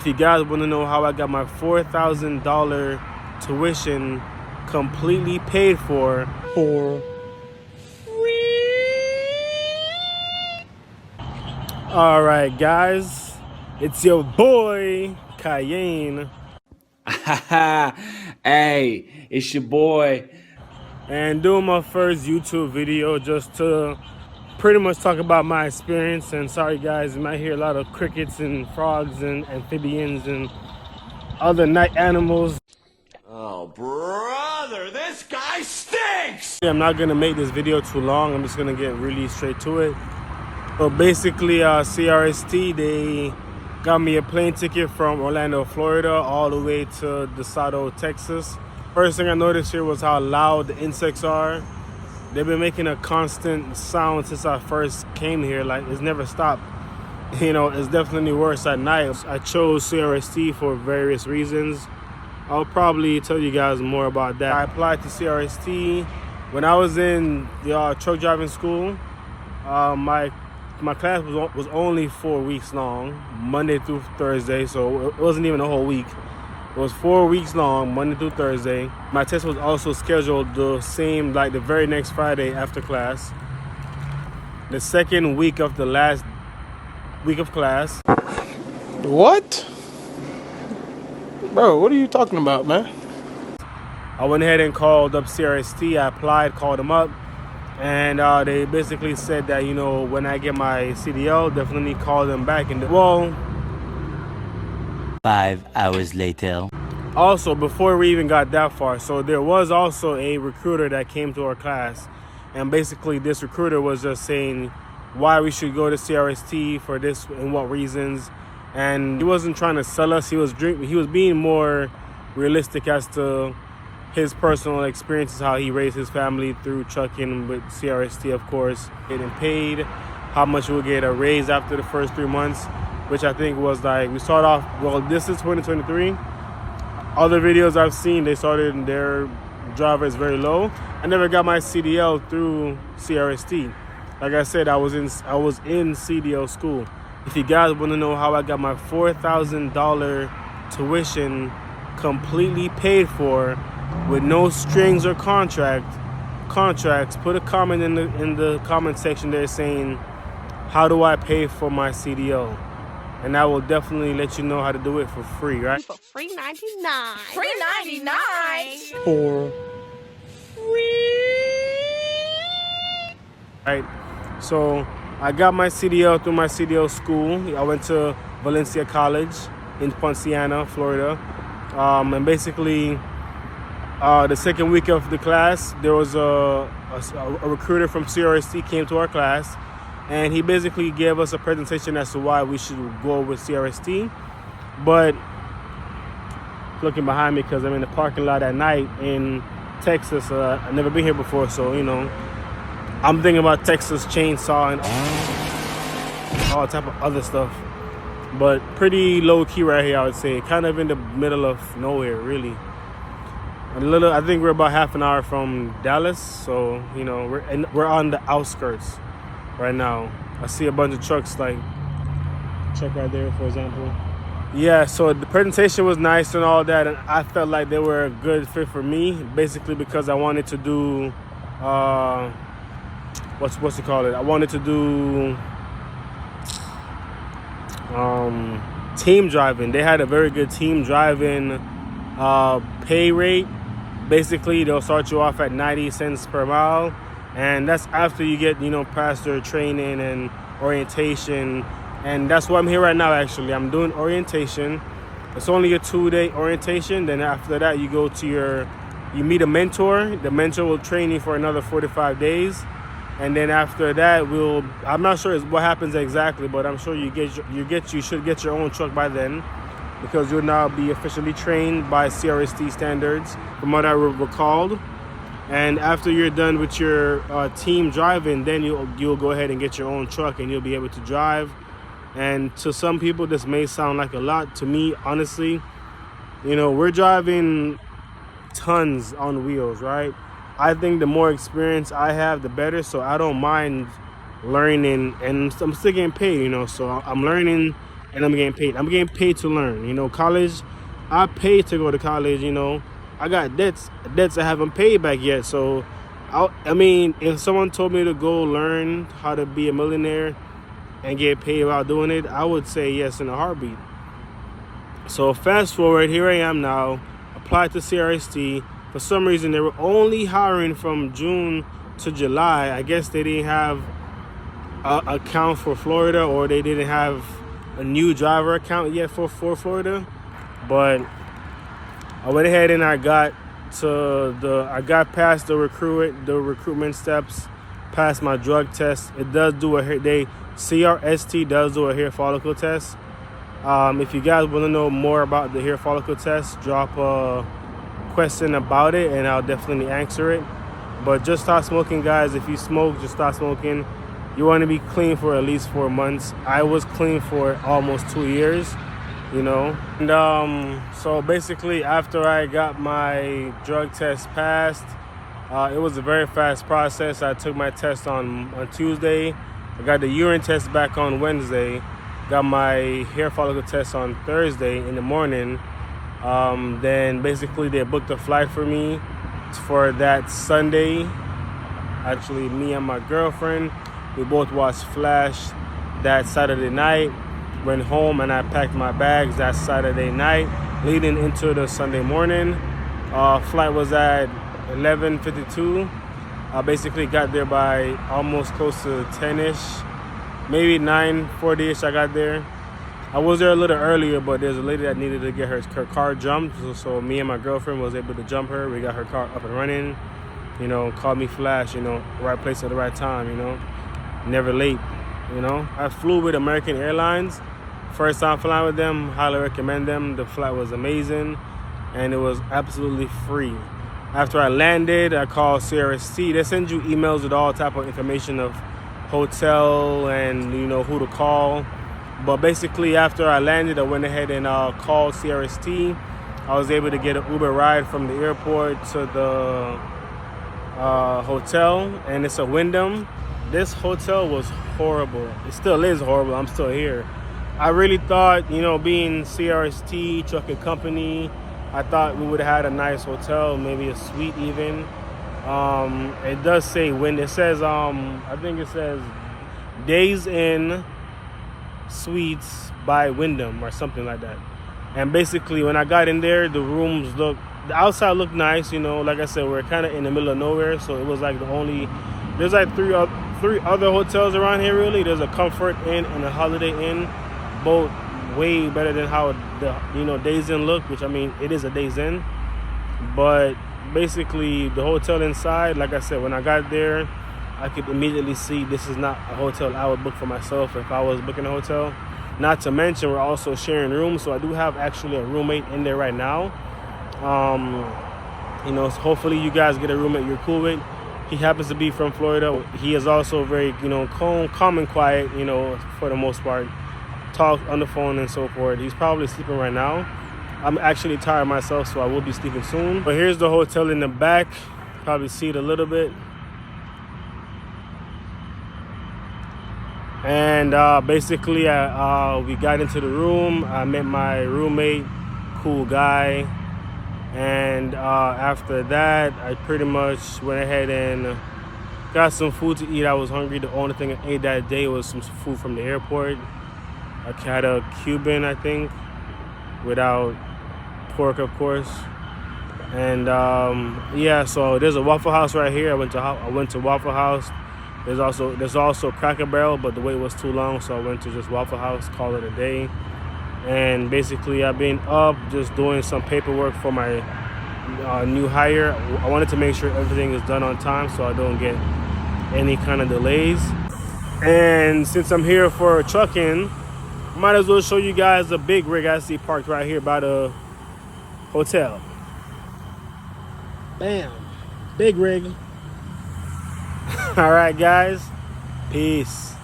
If you guys want to know how I got my $4,000 tuition completely paid for free. All right, guys, it's your boy Cayenne. Hey, it's your boy. And doing my first YouTube video just to pretty much talk about my experience. And sorry guys, you might hear a lot of crickets and frogs and amphibians and other night animals. Oh, brother, this guy stinks! I'm not gonna make this video too long. I'm just gonna get really straight to it. So basically, CRST, they got me a plane ticket from Orlando, Florida, all the way to DeSoto, Texas. First thing I noticed here was how loud the insects are. They've been making a constant sound since I first came here. Like, it's never stopped. You know, it's definitely worse at night. I chose CRST for various reasons. I'll probably tell you guys more about that. I applied to CRST when I was in the truck driving school. My class was only 4 weeks long, Monday through Thursday, so it wasn't even a whole week. It was 4 weeks long, Monday through Thursday. My test was also scheduled the same, like the very next Friday after class. The second week of the last week of class. What? Bro, what are you talking about, man? I went ahead and called up CRST. I applied, called them up, and they basically said that, you know, when I get my CDL, definitely call them back. And well, 5 hours later. Also, before we even got that far, so there was also a recruiter that came to our class, and basically this recruiter was just saying why we should go to CRST for this and what reasons. And he wasn't trying to sell us. He was being more realistic as to his personal experiences, how he raised his family through trucking with CRST, of course, getting paid, how much we'll get a raise after the first 3 months, which I think was like, we start off, well, this is 2023. Other videos I've seen, they started their driver is very low. I never got my CDL through CRST. Like I said, I was in CDL school. If you guys want to know how I got my $4,000 tuition completely paid for with no strings or contracts, put a comment in the comment section there saying, how do I pay for my CDL? And I will definitely let you know how to do it for free, right? For free 99. Free 99. For free. Right. So I got my CDL through my CDL school. I went to Valencia College in Ponciana, Florida. And basically, the second week of the class, there was a recruiter from CRST came to our class. And he basically gave us a presentation as to why we should go with CRST. But looking behind me, because I'm in the parking lot at night in Texas. I've never been here before, so, you know, I'm thinking about Texas chainsaw and all type of other stuff. But pretty low key right here, I would say. Kind of in the middle of nowhere, really. I think we're about half an hour from Dallas, so, you know, we're on the outskirts right now. I see a bunch of trucks, like truck right there, for example. Yeah, so the presentation was nice and all that, and I felt like they were a good fit for me, basically because I wanted to do what's it called? I wanted to do team driving. They had a very good team driving pay rate. Basically, they'll start you off at 90 cents per mile. And that's after you get, you know, past their training and orientation. And that's why I'm here right now, actually. I'm doing orientation. It's only a 2-day orientation. Then after that, you go to you meet a mentor. The mentor will train you for another 45 days. And then after that, I'm not sure what happens exactly, but I'm sure you should get your own truck by then, because you'll now be officially trained by CRST standards, from what I recalled. And after you're done with your team driving, then you'll go ahead and get your own truck and you'll be able to drive. And to some people, this may sound like a lot. To me, honestly, you know, we're driving tons on wheels, right? I think the more experience I have, the better. So I don't mind learning, and I'm still getting paid, you know. So I'm learning and I'm getting paid. I'm getting paid to learn. You know, college, I paid to go to college. You know, I got debts I haven't paid back yet. So, I mean, if someone told me to go learn how to be a millionaire and get paid while doing it, I would say yes in a heartbeat. So fast forward, here I am now, applied to CRST. For some reason, they were only hiring from June to July. I guess they didn't have an account for Florida, or they didn't have a new driver account yet for Florida. But I went ahead and I got past the recruitment steps, past my drug test. It does do CRST does do a hair follicle test. If you guys want to know more about the hair follicle test, drop a question about it and I'll definitely answer it. But just stop smoking, guys. If you smoke, just stop smoking. You want to be clean for at least 4 months. I was clean for almost 2 years, you know. And so basically, after I got my drug test passed, it was a very fast process. I took my test on Tuesday. I got the urine test back on Wednesday. Got my hair follicle test on Thursday in the morning. Then basically they booked a flight for me for that Sunday. Actually, me and my girlfriend, we both watched Flash that Saturday night. Went home and I packed my bags that Saturday night, leading into the Sunday morning. Flight was at 11:52. I basically got there by almost close to 10-ish, maybe 9:40-ish. I got there. I was there a little earlier, but there's a lady that needed to get her car jumped. So me and my girlfriend was able to jump her. We got her car up and running. You know, called me Flash, you know, right place at the right time, you know. Never late, you know. I flew with American Airlines. First time flying with them, highly recommend them. The flight was amazing and it was absolutely free. After I landed, I called CRST. They send you emails with all type of information of hotel and, you know, who to call. But basically, after I landed, I went ahead and called CRST. I was able to get an Uber ride from the airport to the hotel, and it's a Wyndham. This hotel was horrible. It still is horrible. I'm still here. I really thought, you know, being CRST, trucking company, I thought we would have had a nice hotel, maybe a suite even. It does say when it says, I think it says Days Inn Suites by Wyndham or something like that. And basically, when I got in there, the outside looked nice, you know. Like I said, we're kind of in the middle of nowhere, so it was like there's like three other hotels around here, really. There's a Comfort Inn and a Holiday Inn, both way better than how the Days Inn look, which, I mean, it is a Days Inn. But basically, the hotel inside, like I said, when I got there, I could immediately see this is not a hotel I would book for myself if I was booking a hotel. Not to mention, we're also sharing rooms, so I do have actually a roommate in there right now. You know, so hopefully you guys get a roommate you're cool with. He happens to be from Florida. He is also very, you know, calm and quiet, you know, for the most part. Talk on the phone and so forth. He's probably sleeping right now. I'm actually tired myself, so I will be sleeping soon. But here's the hotel in the back. Probably see it a little bit. And basically, we got into the room. I met my roommate, cool guy. And after that, I pretty much went ahead and got some food to eat. I was hungry. The only thing I ate that day was some food from the airport. I had a Cuban, I think, without pork, of course. And yeah, so there's a Waffle House right here. I went to Waffle House. There's also Cracker Barrel, but the wait was too long, so I went to just Waffle House, call it a day. And basically, I've been up just doing some paperwork for my new hire. I wanted to make sure everything is done on time so I don't get any kind of delays. And since I'm here for trucking, might as well show you guys the big rig I see parked right here by the hotel. Bam, big rig. All right, guys, peace.